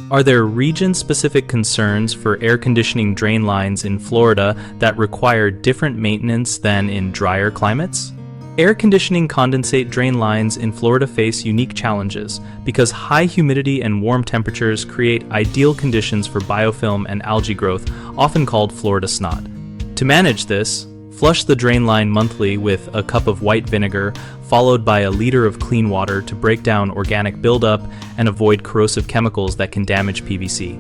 Are there region-specific concerns for air conditioning drain lines in Florida that require different maintenance than in drier climates? Air conditioning condensate drain lines in Florida face unique challenges because high humidity and warm temperatures create ideal conditions for biofilm and algae growth, often called Florida snot. To manage this, flush the drain line monthly with a cup of white vinegar, followed by a liter of clean water to break down organic buildup and avoid corrosive chemicals that can damage PVC.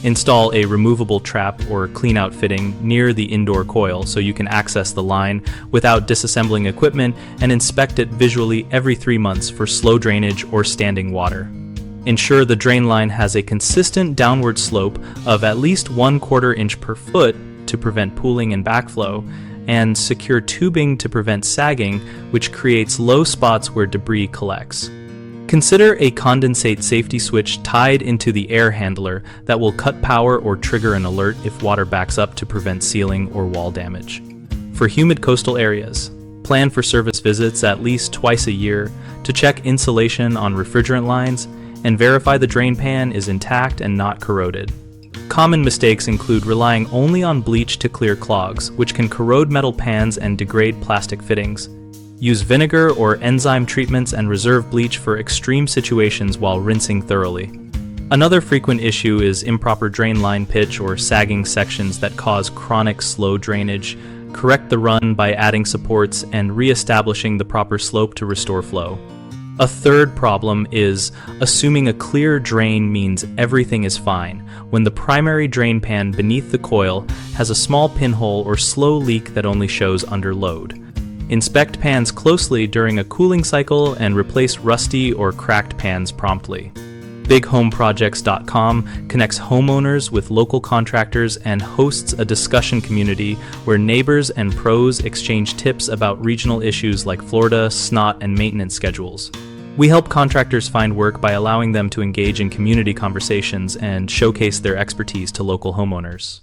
Install a removable trap or cleanout fitting near the indoor coil so you can access the line without disassembling equipment, and inspect it visually every 3 months for slow drainage or standing water. Ensure the drain line has a consistent downward slope of at least 1/4 inch per foot to prevent pooling and backflow, and secure tubing to prevent sagging, which creates low spots where debris collects. Consider a condensate safety switch tied into the air handler that will cut power or trigger an alert if water backs up to prevent ceiling or wall damage. For humid coastal areas, plan for service visits at least twice a year to check insulation on refrigerant lines and verify the drain pan is intact and not corroded. Common mistakes include relying only on bleach to clear clogs, which can corrode metal pans and degrade plastic fittings. Use vinegar or enzyme treatments and reserve bleach for extreme situations while rinsing thoroughly. Another frequent issue is improper drain line pitch or sagging sections that cause chronic slow drainage. Correct the run by adding supports and re-establishing the proper slope to restore flow. A third problem is assuming a clear drain means everything is fine, when the primary drain pan beneath the coil has a small pinhole or slow leak that only shows under load. Inspect pans closely during a cooling cycle and replace rusty or cracked pans promptly. BigHomeProjects.com connects homeowners with local contractors and hosts a discussion community where neighbors and pros exchange tips about regional issues like Florida, snot, and maintenance schedules. We help contractors find work by allowing them to engage in community conversations and showcase their expertise to local homeowners.